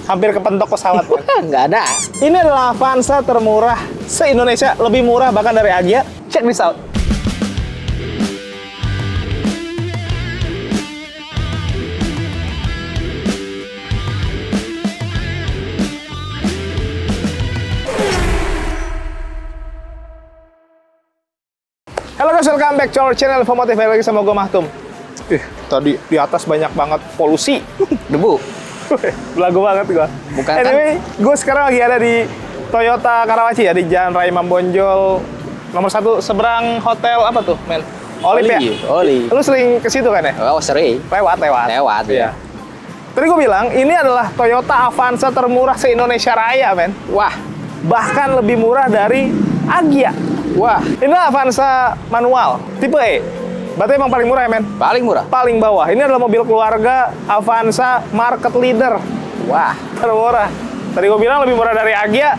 Hampir kepentok pesawat. Nggak ada. Ini adalah Avanza termurah se-Indonesia, lebih murah bahkan dari Agya. Check this out. Halo guys, welcome back to our channel Infomotif. Balik lagi sama gue Mahtum. Tadi di atas banyak banget polusi. Debu. Belagu banget gue. Bukan anyway, gue sekarang lagi ada di Toyota Karawaci ya, di Jalan Raya Imam Bonjol nomor 1 seberang hotel apa tuh, men? Olive ya? Olive. Lu sering ke situ kan ya? Oh, sering. Lewat. Iya. Tadi gue bilang, ini adalah Toyota Avanza termurah se-Indonesia Raya, men. Wah. Bahkan lebih murah dari Agya. Wah. Ini manual manual, tipe E. Berarti emang paling murah ya, men? Paling murah. Paling bawah. Ini adalah mobil keluarga Avanza market leader. Wah. Termurah. Tadi gue bilang lebih murah dari Agya.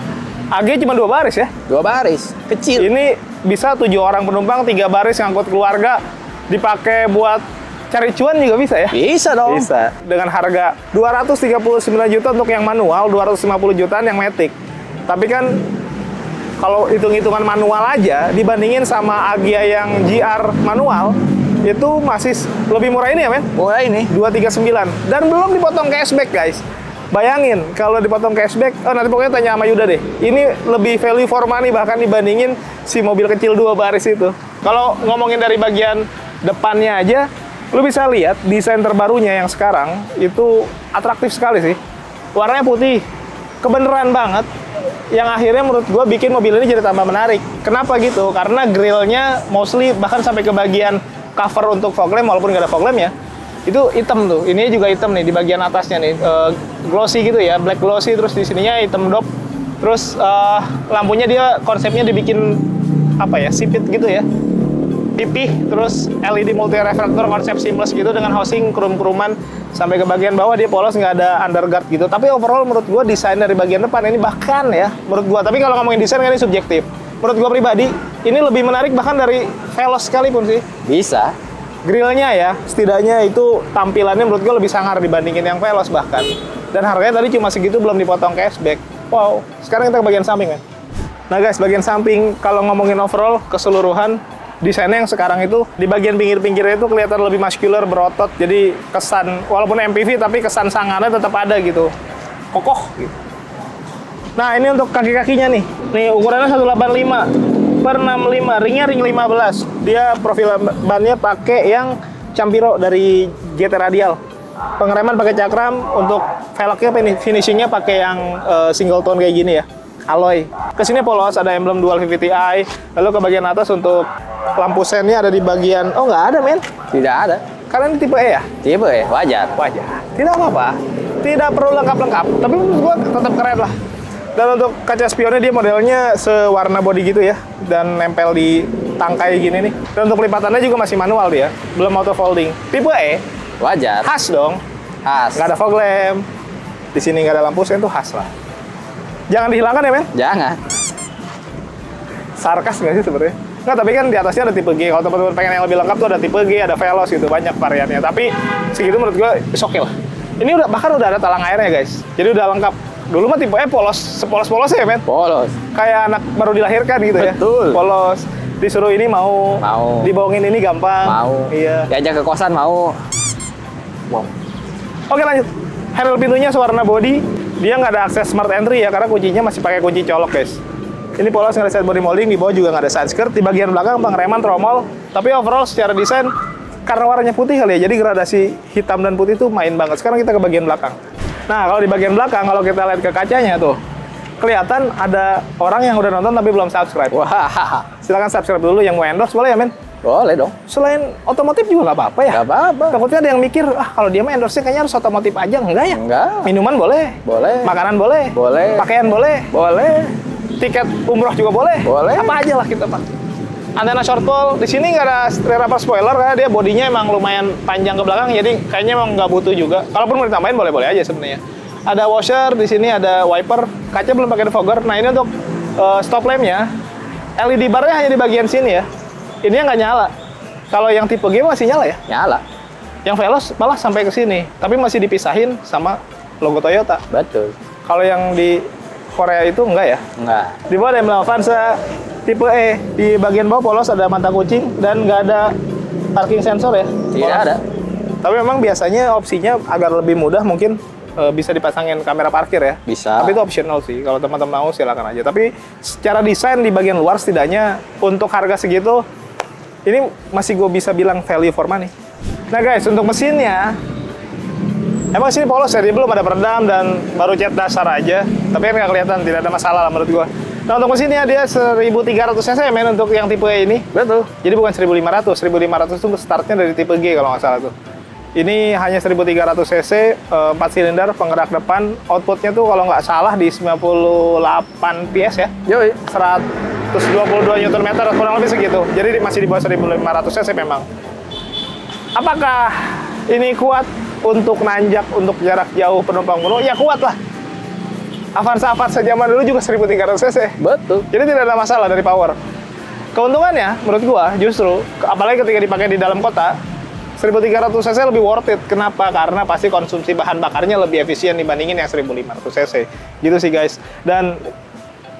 Agya cuma 2 baris ya. 2 baris. Kecil. Ini bisa 7 orang penumpang, 3 baris ngangkut keluarga. Dipakai buat cari cuan juga bisa ya? Bisa dong. Bisa. Dengan harga 239 juta untuk yang manual, 250 jutaan yang matic. Tapi kan kalau hitung-hitungan manual aja, dibandingin sama Agya yang GR manual, itu masih lebih murah ini ya, men? Murah ini. 239. Dan belum dipotong cashback, guys. Bayangin, kalau dipotong cashback, nanti pokoknya tanya sama Yuda deh. Ini lebih value for money bahkan dibandingin si mobil kecil 2 baris itu. Kalau ngomongin dari bagian depannya aja, lu bisa lihat desain terbarunya yang sekarang, itu atraktif sekali sih. Warnanya putih. Kebeneran banget. Yang akhirnya menurut gue bikin mobil ini jadi tambah menarik. Kenapa gitu? Karena grillnya mostly bahkan sampai ke bagian cover untuk fog lamp, walaupun nggak ada fog lamp ya, itu hitam tuh. Ini juga hitam nih di bagian atasnya nih, glossy gitu ya, black glossy. Terus di sininya hitam dop. Terus lampunya dia konsepnya dibikin apa ya, sipit gitu ya, pipih. Terus LED multi reflektor konsep seamless gitu dengan housing krum-kruman. Sampai ke bagian bawah dia polos, nggak ada underguard gitu. Tapi overall menurut gue desain dari bagian depan ini bahkan ya, menurut gue. Tapi kalau ngomongin desain kan ini subjektif. Menurut gue pribadi, ini lebih menarik bahkan dari Veloz sekalipun sih. Bisa. Grillnya ya, setidaknya itu tampilannya menurut gue lebih sangar dibandingin yang Veloz bahkan. Dan harganya tadi cuma segitu, belum dipotong cashback. Wow, sekarang kita ke bagian samping kan. Nah guys, bagian samping kalau ngomongin overall keseluruhan, desainnya yang sekarang itu di bagian pinggir-pinggirnya itu kelihatan lebih muscular, berotot. Jadi kesan, walaupun MPV tapi kesan sangarnya tetap ada gitu. Kokoh gitu. Nah, ini untuk kaki-kakinya nih. Nih ukurannya 185/65. Ringnya ring 15. Dia profil bannya pakai yang Campiro dari GT Radial. Pengereman pakai cakram, untuk velgnya finishingnya pakai yang single tone kayak gini ya. Alloy. Kesini polos, ada emblem dual VVT-i. Lalu ke bagian atas untuk lampu sennya ada di bagian... Oh, nggak ada, men? Tidak ada. Karena ini tipe E ya? Tipe ya, wajar. Wajar. Tidak apa-apa. Tidak perlu lengkap-lengkap. Tapi menurut gua tetap keren lah. Dan untuk kaca spionnya dia modelnya sewarna body gitu ya. Dan nempel di tangkai gini nih. Dan untuk lipatannya juga masih manual dia. Belum auto folding. Tipe E. Wajar. Khas dong. Khas. Nggak ada fog lamp. Di sini nggak ada lampu sen, itu khas lah. Jangan dihilangkan ya, men? Jangan. Sarkas nggak sih sebenarnya? Nggak, tapi kan di atasnya ada tipe G. Kalau teman-teman pengen yang lebih lengkap tuh ada tipe G, ada Veloz gitu, banyak variannya. Tapi segitu menurut gue oke lah. Ini bahkan udah ada talang airnya, guys. Jadi udah lengkap. Dulu mah tipe E polos, sepolos-polos ya, men? Polos. Kayak anak baru dilahirkan gitu ya. Betul. Polos. Disuruh ini mau. Dibohongin ini gampang. Mau. Iya. Diajak ke kosan mau. Wow. Oke, lanjut. Handle pintunya sewarna body. Dia nggak ada akses smart entry ya, karena kuncinya masih pakai kunci colok, guys. Ini polos, nggak ada side body molding, di bawah juga nggak ada side skirt. Di bagian belakang pengereman tromol. Tapi overall secara desain, karena warnanya putih kali ya, jadi gradasi hitam dan putih itu main banget. Sekarang kita ke bagian belakang. Nah, kalau di bagian belakang, kalau kita lihat ke kacanya tuh, kelihatan ada orang yang udah nonton tapi belum subscribe. Wah. Silakan subscribe dulu, yang mau endorse boleh ya, men? Boleh dong. Selain otomotif juga nggak apa-apa ya? Nggak apa-apa. Takutnya ada yang mikir, kalau dia mah endorse-nya kayaknya harus otomotif aja. Enggak ya? Enggak. Minuman boleh. Boleh. Makanan boleh. Boleh. Pakaian boleh. Boleh. Tiket umroh juga boleh. Boleh. Apa aja lah kita, Pak. Antena shortwall. Di sini nggak ada rear upper spoiler, karena dia bodinya emang lumayan panjang ke belakang, jadi kayaknya emang nggak butuh juga. Kalaupun mau ditambahin, boleh-boleh aja sebenarnya. Ada washer, di sini ada wiper. Kaca belum pakai defogger. Nah, ini untuk stop lamp-nya. LED bar-nya hanya di bagian sini ya. Ini yang nggak nyala. Kalau yang tipe G masih nyala ya? Nyala. Yang Veloz malah sampai ke sini, tapi masih dipisahin sama logo Toyota. Betul. Kalau yang di Korea itu enggak ya? Enggak. Di bawah ada M5 Avanza tipe E. Di bagian bawah polos ada mata kucing dan nggak ada parking sensor ya? Tidak Polos. ada. Tapi memang biasanya opsinya agar lebih mudah mungkin bisa dipasangin kamera parkir ya. Bisa. Tapi itu optional sih. Kalau teman-teman mau silakan aja. Tapi secara desain di bagian luar setidaknya untuk harga segitu ini masih gue bisa bilang value for money. Nah guys, untuk mesinnya emang sini polos ya, dia belum ada peredam dan baru cat dasar aja. Tapi kan nggak kelihatan, tidak ada masalah lah menurut gue. Nah untuk mesinnya dia 1300 cc men untuk yang tipe E ini. Betul. Jadi bukan 1500. 1500 itu startnya dari tipe G kalau nggak salah tuh. Ini hanya 1300 cc, 4 silinder, penggerak depan. Outputnya tuh kalau nggak salah di 98 PS ya. Yoi. 122 Nm, kurang lebih segitu. Jadi masih di bawah 1500 cc memang. Apakah ini kuat untuk nanjak, untuk jarak jauh penumpang penuh? Ya kuat lah. Avanza zaman dulu juga 1300 cc. Betul. Jadi tidak ada masalah dari power. Keuntungannya menurut gua justru, apalagi ketika dipakai di dalam kota, 1300 cc lebih worth it. Kenapa? Karena pasti konsumsi bahan bakarnya lebih efisien dibandingin yang 1500 cc. Gitu sih guys. Dan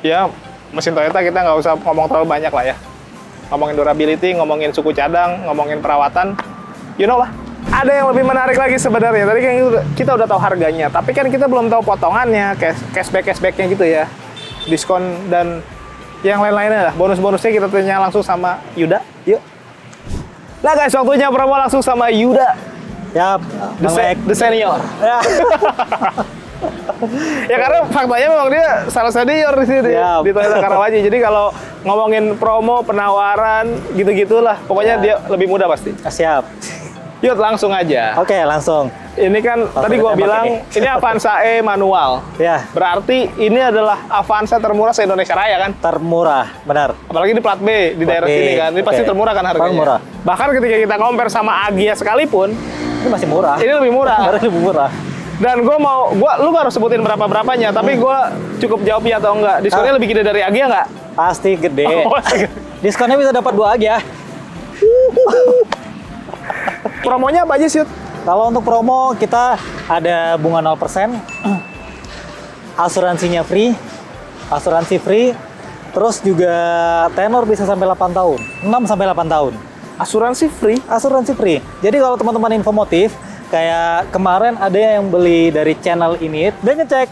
ya mesin Toyota kita nggak usah ngomong terlalu banyak lah ya. Ngomongin durability, ngomongin suku cadang, ngomongin perawatan, you know lah. Ada yang lebih menarik lagi sebenarnya. Tadi kan kita udah tahu harganya, tapi kan kita belum tahu potongannya, cashback-cashbacknya gitu ya. Diskon dan yang lain-lainnya lah. Bonus-bonusnya kita tanya langsung sama Yuda. Yuk. Nah guys, waktunya promo langsung sama Yuda. Yap, The senior. Ya. Ya karena faktanya memang dia salah senior di sini Yap. di Toyota Karawaci. Jadi kalau ngomongin promo, penawaran, gitu-gitulah, pokoknya dia lebih mudah pasti. Siap. Yuk langsung aja. Oke, langsung. Ini kan tadi gua ditembak bilang ini Avanza E manual. Ya, Berarti ini adalah Avanza termurah se-Indonesia Raya kan? termurah, benar. Apalagi di plat B di Plat daerah B, sini kan. Ini pasti oke. termurah kan harganya. Paling murah. Bahkan ketika kita compare sama Agya sekalipun, Ini masih murah. ini lebih murah. Sebenarnya lebih murah. Dan lu gak harus sebutin berapanya, tapi gue cukup jawab ya atau enggak. Diskonnya lebih gede dari Agya nggak? Pasti gede. Oh, Diskonnya bisa dapat 2 aja. promonya apa aja sih? Yud? Kalau untuk promo kita ada bunga 0%, asuransinya free, asuransi free, terus juga tenor bisa sampai 8 tahun, 6 sampai 8 tahun. Asuransi free? Asuransi free. Jadi kalau teman-teman infomotif, kayak kemarin ada yang beli dari channel ini, dia ngecek,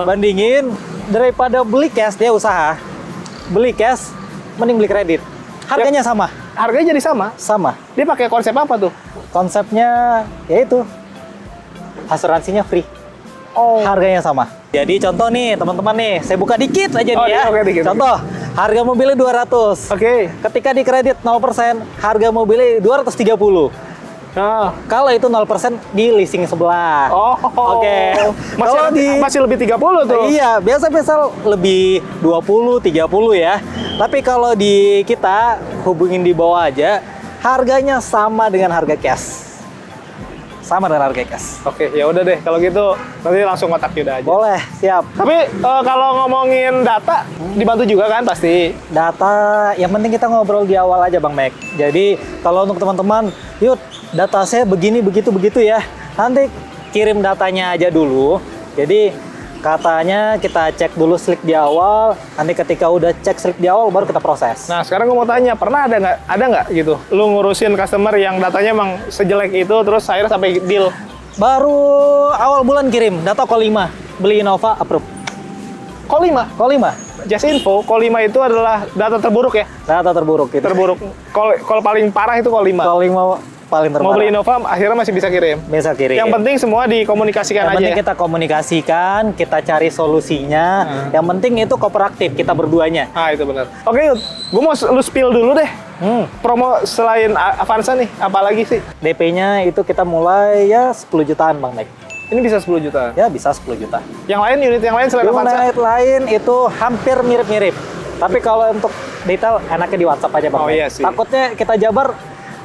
bandingin daripada beli cash, dia usaha. Beli cash, mending beli kredit. Harganya sama. Harganya jadi sama? Sama. Dia pakai konsep apa tuh? Konsepnya yaitu asuransinya free. Oh. Harganya sama. Jadi contoh nih, teman-teman nih, saya buka dikit aja Oh, nih ya. oke, dikit. Contoh, harga mobilnya 200. Oke. Ketika di kredit 0%, harga mobilnya 230. Nah. Kalau itu 0% di leasing sebelah. Oh. Oke. Masih, Kalau masih lebih 30 tuh. Iya, biasa-biasa lebih 20, 30 ya. Tapi kalau di kita hubungin di bawah aja, harganya sama dengan harga cash. Sama dengan harga cash. Oke, ya udah deh. Kalau gitu nanti langsung kontak Yuda aja. Boleh, siap. Tapi kalau ngomongin data dibantu juga kan pasti. Data, yang penting kita ngobrol di awal aja Bang Mac. Jadi kalau untuk teman-teman, yuk data saya begini, begitu ya. Nanti kirim datanya aja dulu. Jadi katanya kita cek dulu slip di awal. Nanti ketika udah cek slip di awal baru kita proses. Nah sekarang gue mau tanya, pernah ada nggak gitu? Lu ngurusin customer yang datanya emang sejelek itu, terus akhirnya sampai deal. Baru awal bulan kirim data call 5, beli Innova approve. Call 5? Call 5. Just info, call 5 itu adalah data terburuk ya? Data terburuk gitu. Terburuk. Call paling parah itu call 5. Call 5 paling terbaru. Mau beli Innova akhirnya masih bisa kirim. Bisa kirim. Yang penting semua dikomunikasikan Yang aja. penting Ya? kita komunikasikan, kita cari solusinya. Yang penting itu kooperatif kita berduanya. Ah itu benar. Oke, gue mau lu spill dulu deh. Promo selain Avanza nih, apalagi sih? DP-nya itu kita mulai ya 10 jutaan Bang Mike. Ini bisa 10 juta. Ya bisa 10 juta. Yang lain, unit yang lain selain Avanza? Unit lain itu hampir mirip-mirip. Tapi kalau untuk detail enaknya di WhatsApp aja Bang Oh, Mike. iya sih. Takutnya kita jabar,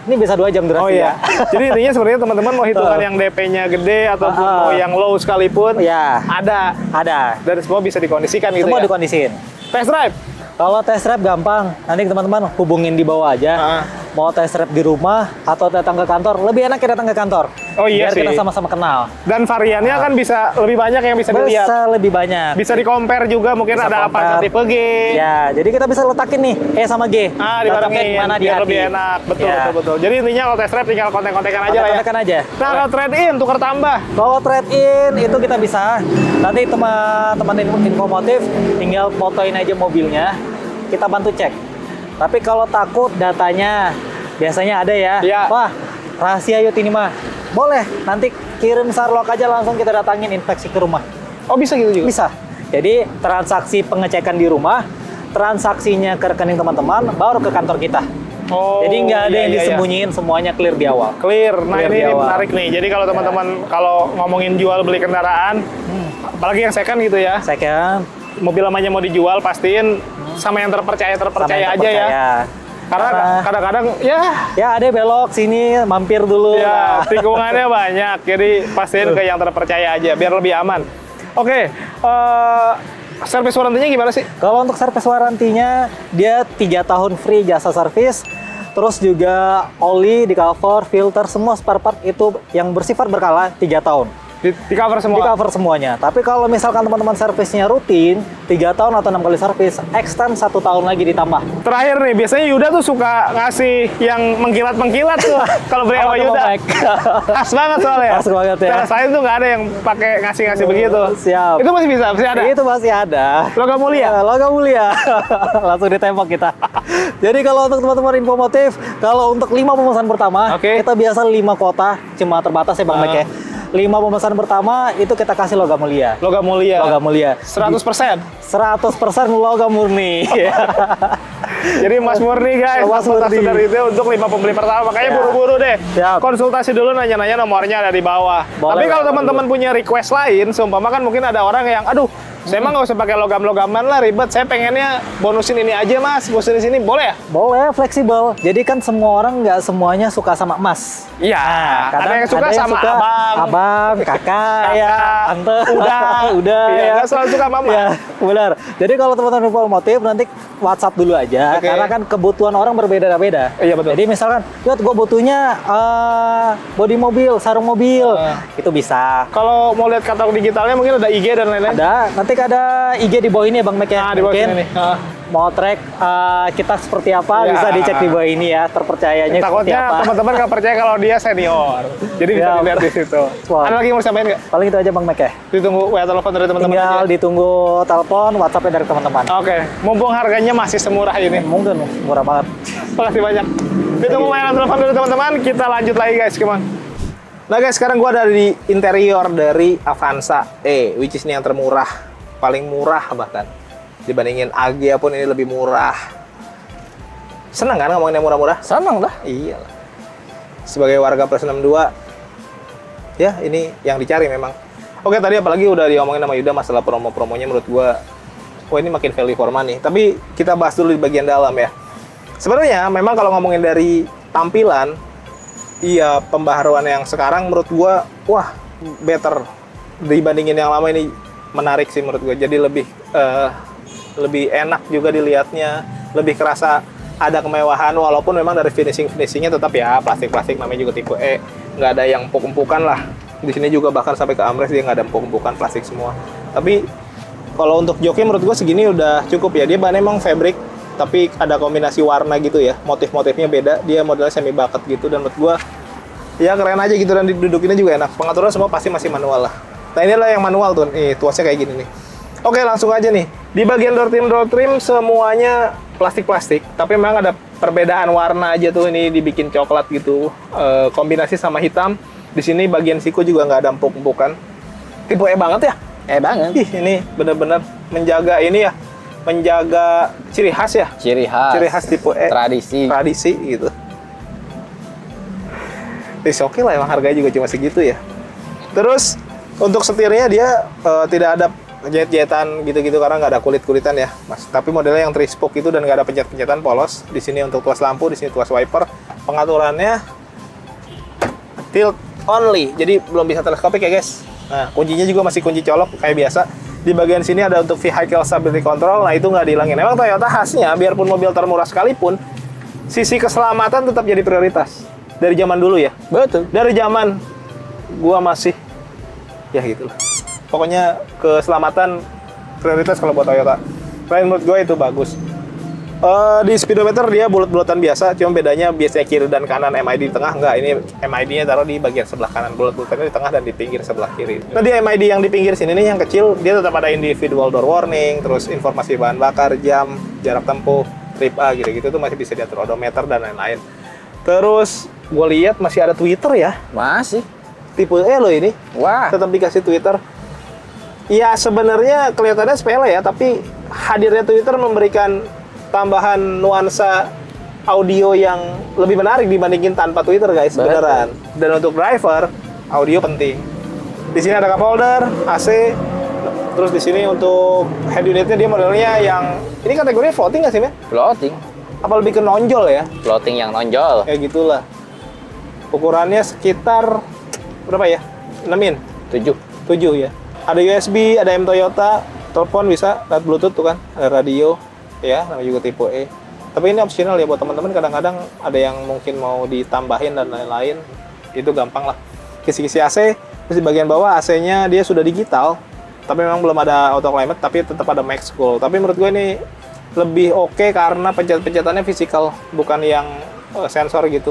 ini bisa 2 jam durasi Oh iya. Jadi intinya sebenarnya teman-teman mau hitungan yang DP-nya gede ataupun mau yang low sekalipun, Ya, ada. ada. Dan semua bisa dikondisikan gitu Semua ya. dikondisiin. Test drive. Kalau test drive gampang, nanti teman-teman hubungin di bawah aja. mau test drive di rumah atau datang ke kantor, lebih enak ya datang ke kantor. Oh iya Biar sih. kita sama-sama kenal. Dan variannya kan bisa lebih banyak yang bisa dilihat. Bisa lebih banyak. Bisa di-compare juga, mungkin Bisa ada compare. apa tipe G. Ya, jadi kita bisa letakin nih E sama G. Dibarengin, Letaknya mana di biar hati. lebih enak. Betul, Ya. betul. Jadi intinya kalau test drive tinggal kontek-kontekan aja lah ya. Kontek-kontekan aja. Nah, kalau trade-in, tukar tambah. Kalau trade-in itu kita bisa. Nanti teman-teman Infomotif tinggal fotoin aja mobilnya. Kita bantu cek. Tapi kalau takut datanya, biasanya ada ya. Iya. Wah, rahasia yut ini mah. Boleh, nanti kirim Sarlok aja langsung kita datangin inspeksi ke rumah. Oh, bisa gitu juga? Bisa. Jadi transaksi pengecekan di rumah, transaksinya ke rekening teman-teman, baru ke kantor kita. Oh, Jadi nggak ada iya, yang iya, iya. disembunyiin, semuanya clear di awal. Clear. Nah, Clear ini di awal. menarik nih. Jadi kalau teman-teman kalau ngomongin jual beli kendaraan, apalagi yang second gitu ya, Second, mobil lamanya mau dijual, pastiin sama yang terpercaya sama yang aja ya. terpercaya. Karena kadang-kadang ya ada belok sini, mampir dulu. ya Nah. tikungannya banyak. Jadi pastiin ke yang terpercaya aja biar lebih aman. Oke, servis warantinya gimana sih? Kalau untuk servis warantinya, dia 3 tahun free jasa servis. Terus juga oli di cover, filter, semua spare part itu yang bersifat berkala 3 tahun. Di cover semua. Di cover semuanya. Tapi kalau misalkan teman-teman servisnya rutin, 3 tahun atau 6 kali servis, extend 1 tahun lagi ditambah. Terakhir nih, biasanya Yuda tuh suka ngasih yang mengkilat-mengkilat tuh kalau beli sama Apa tuh, Yuda. Bang Mike? Khas banget soalnya. Khas banget ya. Cara saya tuh nggak ada yang pakai ngasih-ngasih begitu. Siap. Itu masih bisa, masih ada. Itu masih ada. Logam mulia. Logam mulia. Langsung ditembak kita. Jadi kalau untuk teman-teman Infomotif, kalau untuk 5 pemesan pertama, Oke. kita biasa 5 kuota, cuma terbatas ya Bang Mike ya. 5 pemesan pertama itu kita kasih logam mulia. Logam mulia. Logam mulia. 100%. 100% logam murni. Jadi Mas Murni guys, Mas Murni. dari itu untuk 5 pembeli pertama. Makanya Ya. buru-buru deh. Siap. Konsultasi dulu, nanya-nanya, nomornya ada di bawah. Boleh, Tapi kalau boleh, teman-teman punya request lain, seumpama kan mungkin ada orang yang, aduh, saya emang nggak usah pakai logam-logaman lah, ribet. Saya pengennya bonusin ini aja Mas, bonusin di sini, boleh ya? Boleh, fleksibel. Jadi kan semua orang nggak semuanya suka sama emas. Iya. Ada Kadang yang suka sama abang, kakak, ya, tante, udah, Iya, ya. nggak selalu suka mama. Ya, benar. Jadi kalau teman-teman Infomotif nanti WhatsApp dulu aja, Oke. karena kan kebutuhan orang berbeda-beda. Iya, betul. Jadi misalkan, Yot, gue butuhnya bodi mobil, sarung mobil, itu bisa. Kalau mau lihat katalog digitalnya mungkin ada IG dan lain-lain. Ada, nanti ada IG di bawah ini ya Bang Mek ya. Nah, di bawah Mungkin sini nih. mau track kita seperti apa, Ya. bisa dicek di bawah ini ya, terpercayanya seperti Takutnya apa. teman-teman nggak percaya kalau dia senior. Jadi bisa Ya. dilihat di situ. Wah. Ada lagi yang mau disampaikan nggak? Paling itu aja Bang Mek ya. Ditunggu WA telepon dari teman-teman Tinggal aja. ditunggu telepon, WhatsApp-nya dari teman-teman. Oke, mumpung harganya masih semurah ini. Mungkin murah banget. Makasih banyak. Ditunggu layanan telepon dari teman-teman, kita lanjut lagi guys, kemana? Nah guys, sekarang gua ada di interior dari Avanza E, which is ini yang termurah. Paling murah bahkan. Dibandingin Agya pun ini lebih murah. Senang kan ngomongin yang murah-murah? Senang dah. Iya lah. Sebagai warga plus 62, ya ini yang dicari memang. Oke, tadi apalagi udah diomongin sama Yuda masalah promo-promonya, menurut gua, wah ini makin value for money. Tapi kita bahas dulu di bagian dalam ya. Sebenarnya memang kalau ngomongin dari tampilan, iya pembaharuan yang sekarang menurut gua, wah better dibandingin yang lama ini, menarik sih menurut gua. Jadi lebih enak juga dilihatnya, lebih kerasa ada kemewahan, walaupun memang dari finishingnya tetap ya plastik namanya juga tipe E, nggak ada yang empuk-empukan lah. Di sini juga bahkan sampai ke armrest dia nggak ada empuk-empukan, plastik semua. Tapi kalau untuk joknya menurut gua segini udah cukup ya. Dia bahannya emang fabric, tapi ada kombinasi warna gitu ya, motif-motifnya beda. Dia modelnya semi bucket gitu, dan menurut gua ya keren aja gitu, dan didudukinnya juga enak. Pengaturan semua pasti masih manual lah. Nah inilah yang manual tuh, nih tuasnya kayak gini nih. Oke, langsung aja nih. Di bagian door trim semuanya plastik-plastik, tapi memang ada perbedaan warna aja tuh, ini dibikin coklat gitu, kombinasi sama hitam. Di sini bagian siku juga nggak ada empuk-empukan. Tipe E banget ya? Banget. Ih, ini bener-bener menjaga ini ya, menjaga ciri khas ya. Ciri khas. Ciri khas tipe E. Tradisi. Gitu. Oke lah, emang harganya juga cuma segitu ya. Terus untuk setirnya dia tidak ada jahit-jahitan gitu-gitu karena nggak ada kulit-kulitan ya, Mas. Tapi modelnya yang 3-spoke itu dan nggak ada pencet-pencetan polos. Di sini untuk tuas lampu, di sini tuas wiper. Pengaturannya tilt only, jadi belum bisa teleskopik ya guys. Nah, kuncinya juga masih kunci colok kayak biasa. Di bagian sini ada untuk vehicle stability control, nah itu nggak dihilangin. Emang Toyota khasnya, biarpun mobil termurah sekalipun, sisi keselamatan tetap jadi prioritas dari zaman dulu ya. Betul. Dari zaman gua masih ya gitulah. Pokoknya keselamatan prioritas kalau buat Toyota. Selain menurut gue itu bagus. Di speedometer dia bulat-bulatan biasa, cuma bedanya biasanya kiri dan kanan MID di tengah, enggak, ini MID-nya taruh di bagian sebelah kanan, bulat-bulatannya di tengah dan di pinggir sebelah kiri. Nah di MID yang di pinggir sini nih yang kecil, dia tetap ada individual door warning, terus informasi bahan bakar, jam, jarak tempuh, trip A gitu-gitu tuh masih bisa diatur, odometer dan lain-lain. Terus gue lihat masih ada Twitter ya, Masih. tipe E loh ini, Wah. tetap dikasih Twitter. Ya sebenarnya kelihatannya sepele ya, tapi hadirnya Twitter memberikan tambahan nuansa audio yang lebih menarik dibandingin tanpa Twitter guys, beneran. Dan untuk driver, audio penting. Di sini ada cup holder, AC, terus di sini untuk head unitnya dia modelnya yang ini kategorinya floating nggak sih, men? Floating. Apa lebih ke nonjol ya? Floating yang nonjol. Kayak gitulah. Ukurannya sekitar berapa ya? 6 in? 7. 7 ya. Ada USB, ada M Toyota, telepon bisa, lewat Bluetooth tuh kan, ada radio. Ya, namanya juga tipe E. Tapi ini optional ya buat teman-teman, kadang-kadang ada yang mungkin mau ditambahin dan lain-lain. Itu gampang lah. Kisi-kisi AC, terus di bagian bawah AC-nya dia sudah digital, tapi memang belum ada auto climate, tapi tetap ada max cool. Tapi menurut gue ini lebih oke karena pencet-pencetannya fisikal, bukan yang sensor gitu.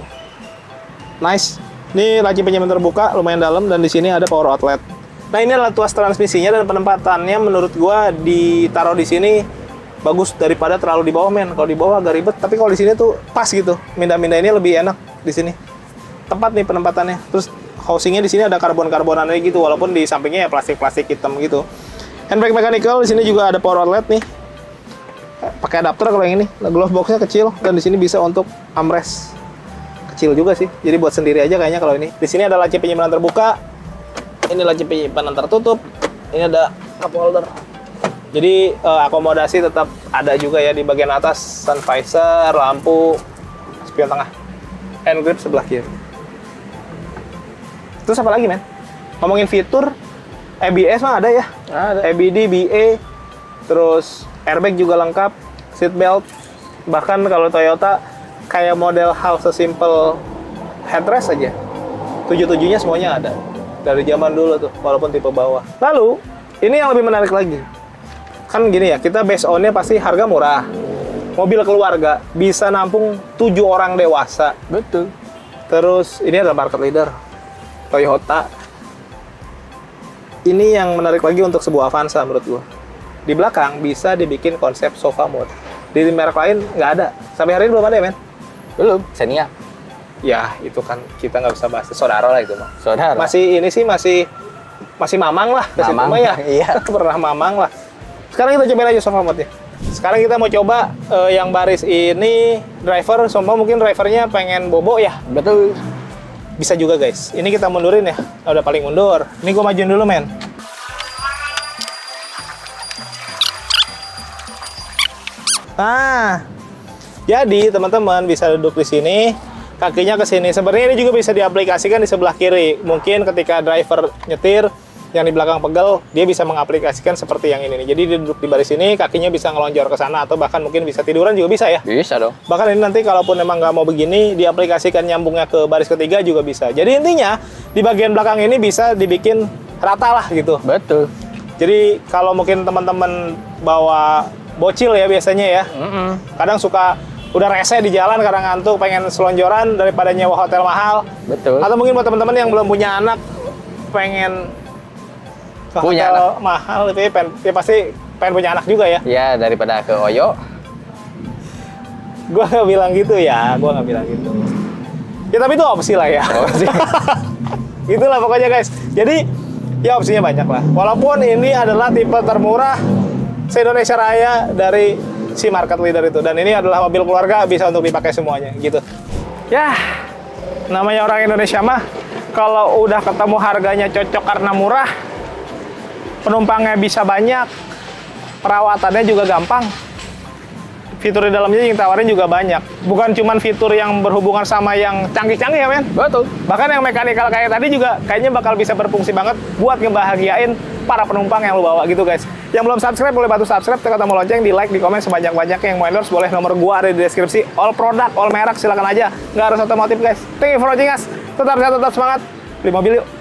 Nice. Ini laci penyimpanan terbuka, lumayan dalam, dan di sini ada power outlet. Nah ini adalah tuas transmisinya dan penempatannya menurut gue ditaruh di sini bagus daripada terlalu di bawah, men. Kalau di bawah agak ribet, tapi kalau di sini tuh pas gitu. Mindah-mindah ini lebih enak di sini. Tepat nih penempatannya. Terus housingnya di sini ada karbon-karbonannya gitu, walaupun di sampingnya ya plastik-plastik hitam gitu. Handbrake mechanical, di sini juga ada power outlet nih. Pakai adapter kalau yang ini. Glove boxnya kecil dan di sini bisa untuk armrest. Kecil juga sih. Jadi buat sendiri aja kayaknya kalau ini. Di sini ada laci penyimpanan terbuka. Ini laci penyimpanan tertutup. Ini ada cup holder. Jadi akomodasi tetap ada juga ya di bagian atas, sun visor, lampu, spion tengah, hand grip sebelah kiri. Terus apa lagi, men? Ngomongin fitur, ABS mah ada ya? Ada. ABD, BA, terus airbag juga lengkap, seat belt, bahkan kalau Toyota kayak model hal sesimpel headrest aja, 77-nya semuanya ada dari zaman dulu tuh, walaupun tipe bawah. Lalu ini yang lebih menarik lagi. Kan gini ya, kita based on-nya pasti harga murah. Mobil keluarga bisa nampung 7 orang dewasa. Betul. Terus ini adalah market leader, Toyota. Ini yang menarik lagi untuk sebuah Avanza menurut gua. Di belakang bisa dibikin konsep sofa mode. Di merek lain nggak ada. Sampai hari ini belum ada ya, men? Belum. Xenia. Ya, itu kan kita nggak bisa bahas. Saudara lah itu mah. Saudara. Masih ini sih masih mamang lah. Ke situ Mamang. mah ya. Iya. Pernah mamang lah. Sekarang kita cobain aja sofa mode-nya. Sekarang kita mau coba yang baris ini driver, sumpah mungkin drivernya pengen bobo ya. Betul. Bisa juga guys. Ini kita mundurin ya. Udah paling mundur. Ini gue majuin dulu, men. Nah, jadi teman-teman bisa duduk di sini, kakinya ke sini. Sebenarnya ini juga bisa diaplikasikan di sebelah kiri. Mungkin ketika driver nyetir, yang di belakang pegel, dia bisa mengaplikasikan seperti yang ini nih. Jadi dia duduk di baris ini, kakinya bisa ngelonjor ke sana, atau bahkan mungkin bisa tiduran juga bisa ya. Bisa dong. Bahkan ini nanti kalaupun emang nggak mau begini, diaplikasikan nyambungnya ke baris ketiga juga bisa. Jadi intinya, di bagian belakang ini bisa dibikin rata lah gitu. Betul. Jadi kalau mungkin teman-teman bawa bocil ya biasanya ya, kadang suka udah rese di jalan karena ngantuk, pengen selonjoran daripada nyewa hotel mahal. Betul. Atau mungkin buat teman-teman yang belum punya anak, pengen ke Punya hotel mahal, tapi ya pasti pengen punya anak juga ya. Ya, daripada ke Oyo. Gua nggak bilang gitu ya, gua nggak bilang gitu. Ya tapi itu opsi lah ya. Opsi. Itulah pokoknya guys. Jadi ya opsinya banyak lah. Walaupun ini adalah tipe termurah se-Indonesia Raya dari si market leader itu. Dan ini adalah mobil keluarga, bisa untuk dipakai semuanya gitu. Ya, namanya orang Indonesia mah, kalau udah ketemu harganya cocok karena murah, penumpangnya bisa banyak, perawatannya juga gampang, fitur di dalamnya yang tawarin juga banyak. Bukan cuma fitur yang berhubungan sama yang canggih-canggih ya, men. Betul. Bahkan yang mekanikal kayak tadi juga kayaknya bakal bisa berfungsi banget buat ngebahagiain para penumpang yang lu bawa gitu, guys. Yang belum subscribe boleh bantu subscribe, tekan tombol lonceng, di like, di komen sebanyak-banyaknya. Yang mau endorse boleh, nomor gua ada di deskripsi. All produk, all merek silakan aja. Nggak harus otomotif guys. Thank you for watching us. Tetap sehat, tetap semangat. Beli mobil yuk.